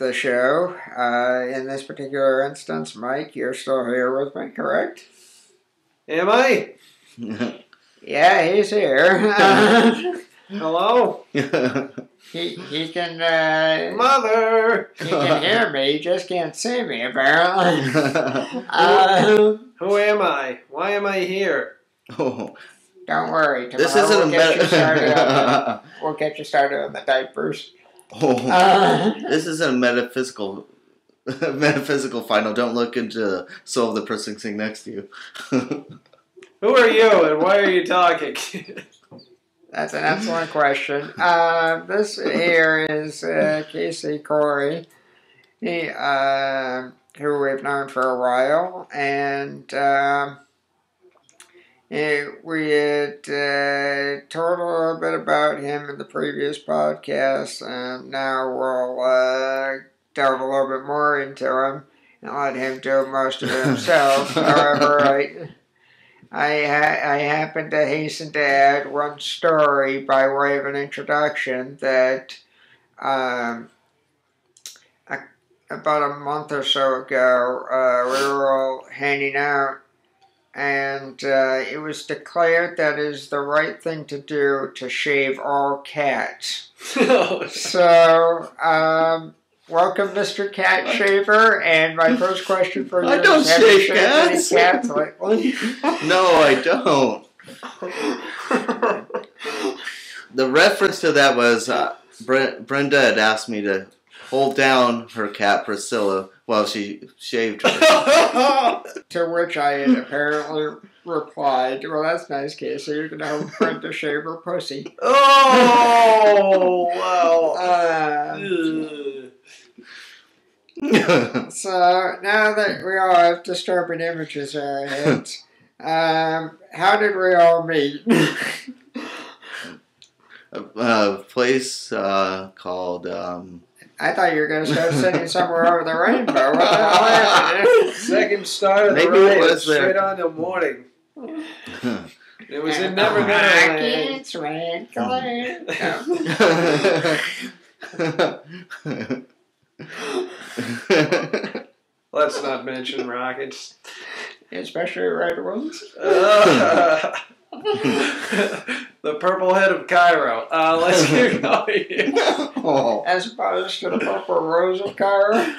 the show. In this particular instance, Mike, you're still here with me, correct? Am I? Yeah, he's here. Hello? He can Mother! he can hear me, he just can't see me apparently. Who am I? Why am I here? Don't worry, tomorrow This isn't we'll get you started on the diapers. This isn't a metaphysical final. Don't look into the soul of the person sitting next to you. Who are you and why are you talking? That's an excellent question. This here is Casey Khoury, who we've known for a while, and we had told a little bit about him in the previous podcast, and now we'll delve a little bit more into him and let him do most of it himself. However, I happen to hasten to add one story by way of an introduction that about a month or so ago we were all hanging out, and it was declared that it is the right thing to do to shave all cats. So, welcome, Mr. Cat Shaver, and my first question for you I don't is, have you shave shaved cats. any cats lately? No, I don't. The reference to that was Brenda had asked me to hold down her cat Priscilla while she shaved her. To which I had apparently replied, well, that's nice, Casey. You're going to help Brenda shave her pussy. Oh, wow. So, now that we all have disturbing images in our heads, how did we all meet? A place called... I thought you were going to start sitting somewhere over the rainbow. What the hell happened? Second star of the Maybe it ride, was there. straight on to morning. It was in Never Neverland. Rockets, red glare. Let's not mention rockets. Especially red ones. The purple head of Cairo. Let's keep going here. Oh. As opposed to the purple rose of Cairo.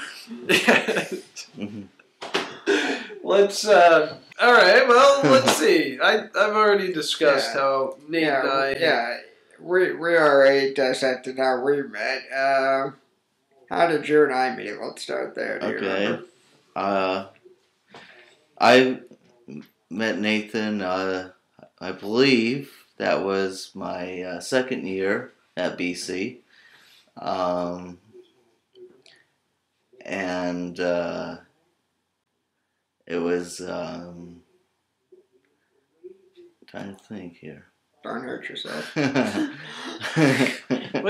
Let's, alright, well, let's see. I've already discussed how Nate and I... We already dissected how we met. How did you and I meet? Let's start there. Do you remember? I met Nathan, I believe that was my second year at BC. And it was, trying to think here. Don't hurt yourself. We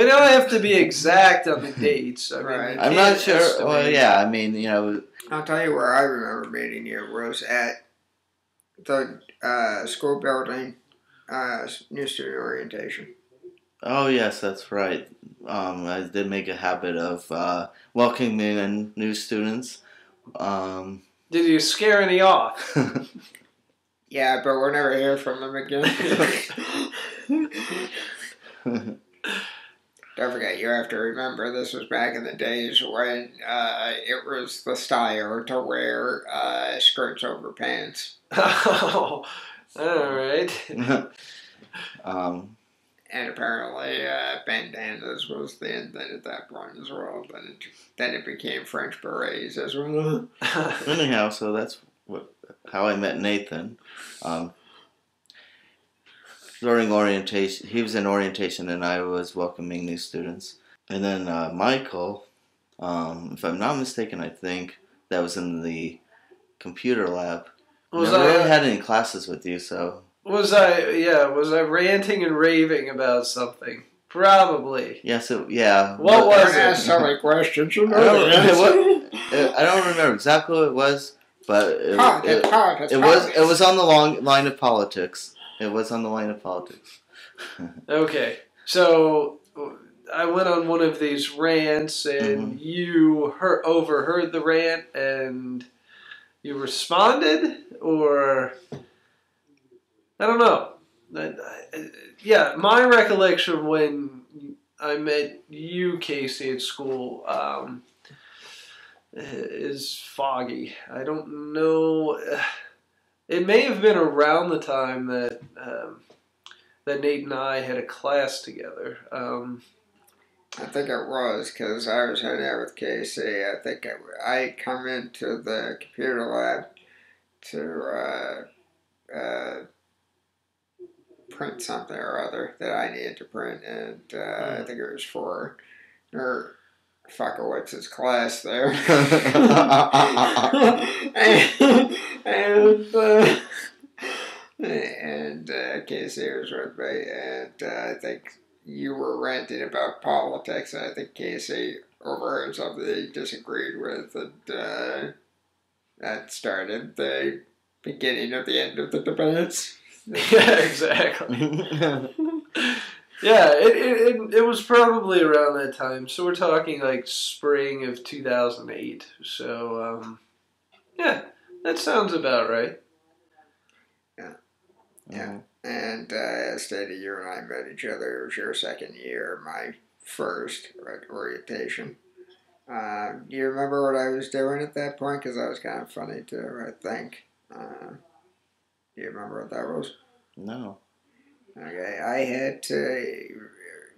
don't have to be exact on the dates. I mean, Right. I'm not sure. Well, yeah, I mean, you know. I'll tell you where I remember meeting you was at the school building new student orientation. Oh, yes, that's right. I did make a habit of welcoming in new students. Did you scare any off? Yeah, but we'll never hear from them again. Don't forget, you have to remember this was back in the days when it was the style to wear skirts over pants. Oh, alright. And apparently bandanas was the end at that point as well. Then it became French berets as well. Anyhow, so that's how I met Nathan. During orientation, he was in orientation and I was welcoming new students. And then Michael, if I'm not mistaken, I think that was in the computer lab. Never really had any classes with you, so... Was I ranting and raving about something? Probably. Yes, yeah. What was it? Ask so many questions. You know I don't remember exactly what it was, but it was on the line of politics. It was on the line of politics. Okay, so I went on one of these rants, and you overheard the rant, and you responded, or I don't know. Yeah, my recollection when I met you, Casey, at school is foggy. I don't know. It may have been around the time that that Nate and I had a class together. I think it was because I was hanging out with Casey. I think I come into the computer lab to print something or other that I needed to print, and I think it was for or Fuckowitz's class there. and Casey was with me, and I think you were ranting about politics, and I think Casey overheard something that he disagreed with, and that started the beginning of the end of the debates. Yeah, exactly. Yeah, it was probably around that time. So we're talking like spring of 2008. So, yeah, that sounds about right. Yeah. And as stated, you and I met each other. It was your second year, my first orientation. Do you remember what I was doing at that point? Because that was kind of funny too, I think. Do you remember what that was? No. Okay, I had to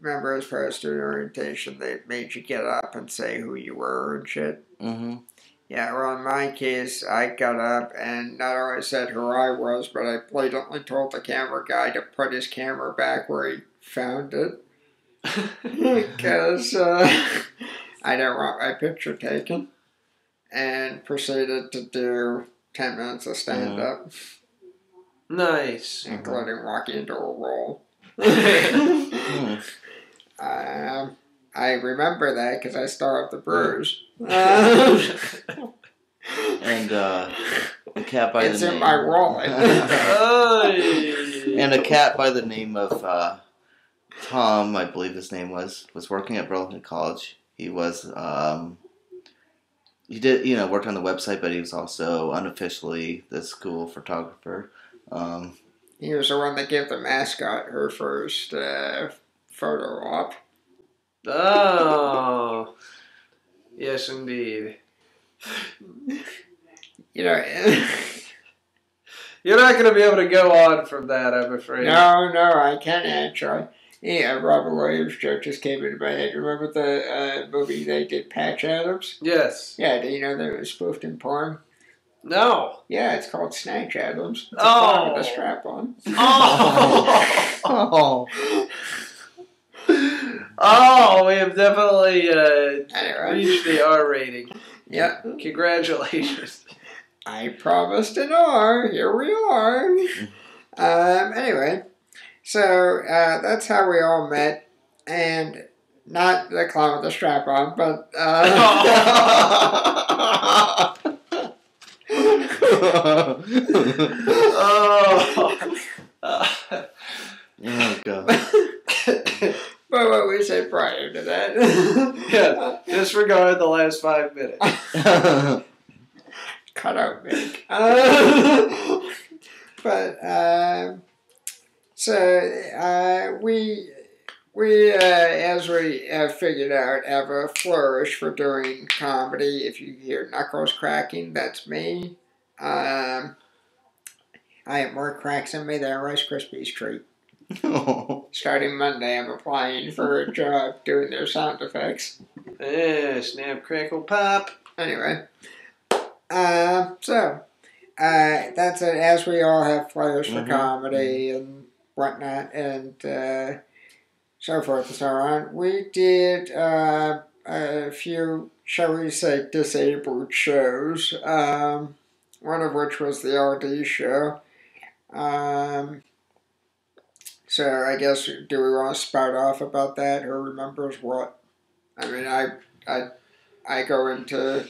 remember as part of student orientation, they made you get up and say who you were and shit. Mm-hmm. Yeah, well, in my case, I got up and not only said who I was, but I blatantly told the camera guy to put his camera back where he found it. Because I didn't want my picture taken. And proceeded to do 10 minutes of stand-up. Nice. Including walking into a roll. I remember that because I still have the bruise. And a cat by it's the name. in my wallet. And a cat by the name of Tom, I believe his name was working at Burlington College. He was he did worked on the website, but he was also unofficially the school photographer. He was the one that gave the mascot her first photo op. Oh, yes, indeed. You're not going to be able to go on from that, I'm afraid. No, I can't actually. Yeah, Robert Williams joke just came into my head. Remember the movie they did, Patch Adams? Yes. Yeah, do you know that it was spoofed in porn? No. Yeah, it's called Snatch Adams. It's a porn with a strap on. Oh, we have definitely Anyway. reached the R rating. Yeah. Congratulations. I promised an R. Here we are. Anyway, so that's how we all met. And not the clown with the strap on, but... Oh, God. But what we said prior to that. Yeah, disregard the last 5 minutes. Cut out Mick. So we as we figured out, have a flourish for doing comedy. If you hear knuckles cracking, that's me. I have more cracks in me than a Rice Krispies treat. Starting Monday, I'm applying for a job doing their sound effects. Snap, crackle, pop. Anyway, so that's it. As we all have flares for comedy and whatnot, and so forth and so on, we did a few, shall we say, disabled shows. One of which was the LD show. So I guess, do we want to spout off about that? Who remembers what? I mean, I go into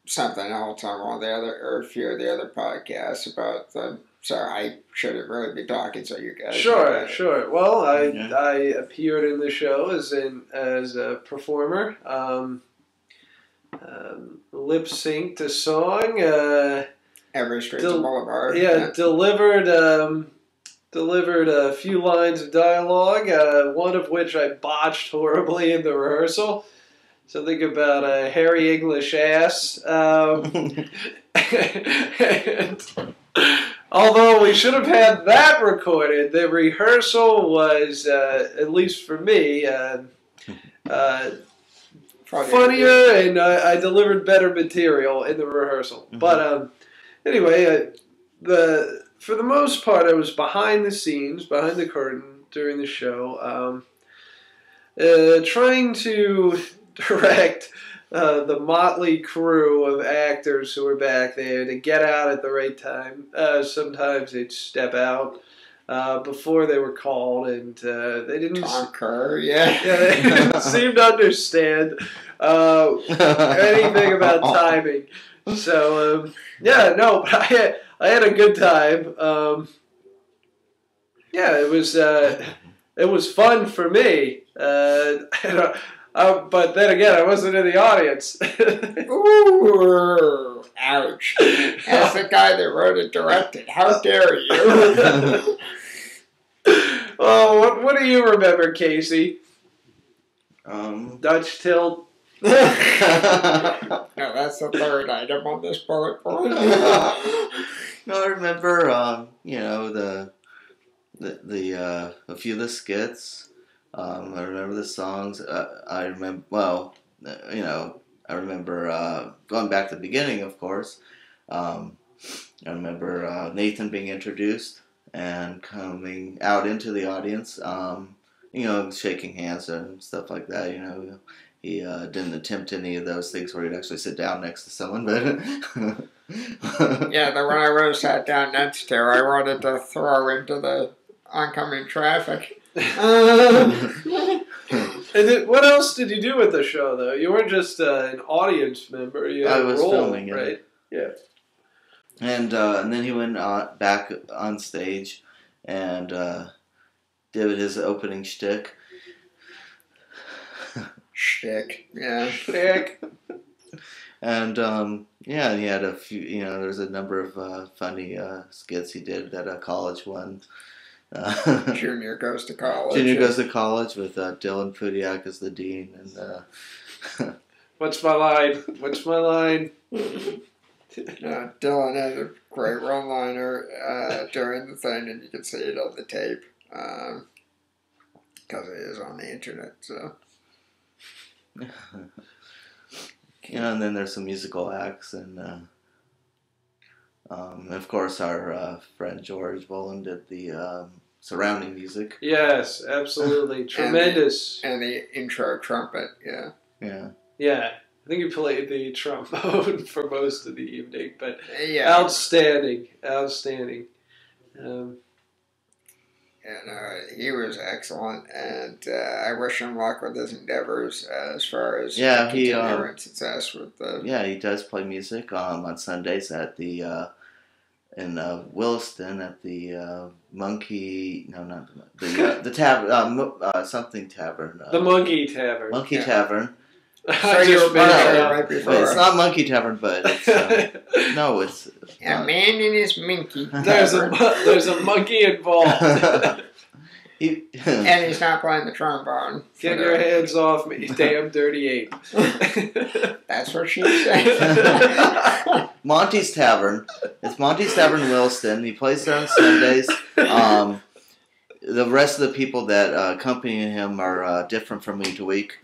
something else on one of the other, or a few of the other podcasts about the so I shouldn't really be talking. So you guys. Sure. Well, I appeared in the show as a performer. Lip synced a song. Every Street's a Boulevard. Yeah, delivered a few lines of dialogue. One of which I botched horribly in the rehearsal. Something about a hairy English ass. And, although we should have had that recorded, the rehearsal was, at least for me, funnier, and I delivered better material in the rehearsal. Mm-hmm. But anyway, for the most part, I was behind the scenes, behind the curtain during the show, trying to direct the motley crew of actors who were back there to get out at the right time. Sometimes they'd step out before they were called, and they didn't. Tom Khoury, yeah, they didn't seem to understand anything about timing. So but I had a good time. It was fun for me. But then again, I wasn't in the audience. Ooh, ouch. As the guy that wrote and directed, how dare you? Oh, what do you remember, Casey? Dutch tilt. No, that's the third item on this bullet point. No, I remember, a few of the skits. I remember the songs. I remember going back to the beginning, of course. I remember Nathan being introduced and coming out into the audience, shaking hands and stuff like that. He didn't attempt any of those things where he'd actually sit down next to someone, but yeah, the one I would have sat down next to, I wanted to throw into the oncoming traffic. And what else did you do with the show, though? You weren't just an audience member. You had I was a role, filming it, right? Yeah. And then he went back on stage and did his opening shtick. Shtick, yeah. Shtick. And he had a few. There's a number of funny skits he did at a college one. Junior Goes to College. Junior Goes to College with Dylan Pudiak as the dean. And what's my line? Dylan had a great one-liner during the thing, and you can see it on the tape because it is on the internet. So, and then there's some musical acts, and of course our friend George Boland did the surrounding music. Yes, absolutely, tremendous. And the intro trumpet, yeah. Yeah. I think you played the trombone for most of the evening, but yeah. Outstanding. He was excellent, and I wish him luck with his endeavors as far as continuing success with the. Yeah, he does play music on Sundays at the in Williston at the Monkey. No, not the tavern. Something tavern. The Monkey Tavern. Monkey Tavern. So you've been there right before. It's not Monkey Tavern, but it's no, it's a man in his monkey. There's a monkey involved. And he's not playing the trombone. Get your hands off me, damn dirty ape. That's what she said. Monty's Tavern. It's Monty's Tavern in Williston. He plays there on Sundays. The rest of the people that accompany him are different from week to week.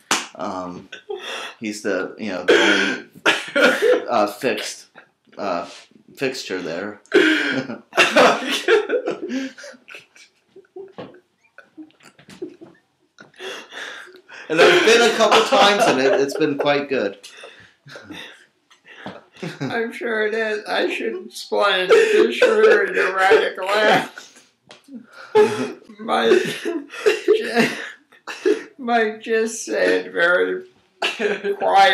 He's the only fixture there. And I've been a couple times and it's been quite good. I'm sure it is. I should explain to sure you're right, Mike just said very quiet.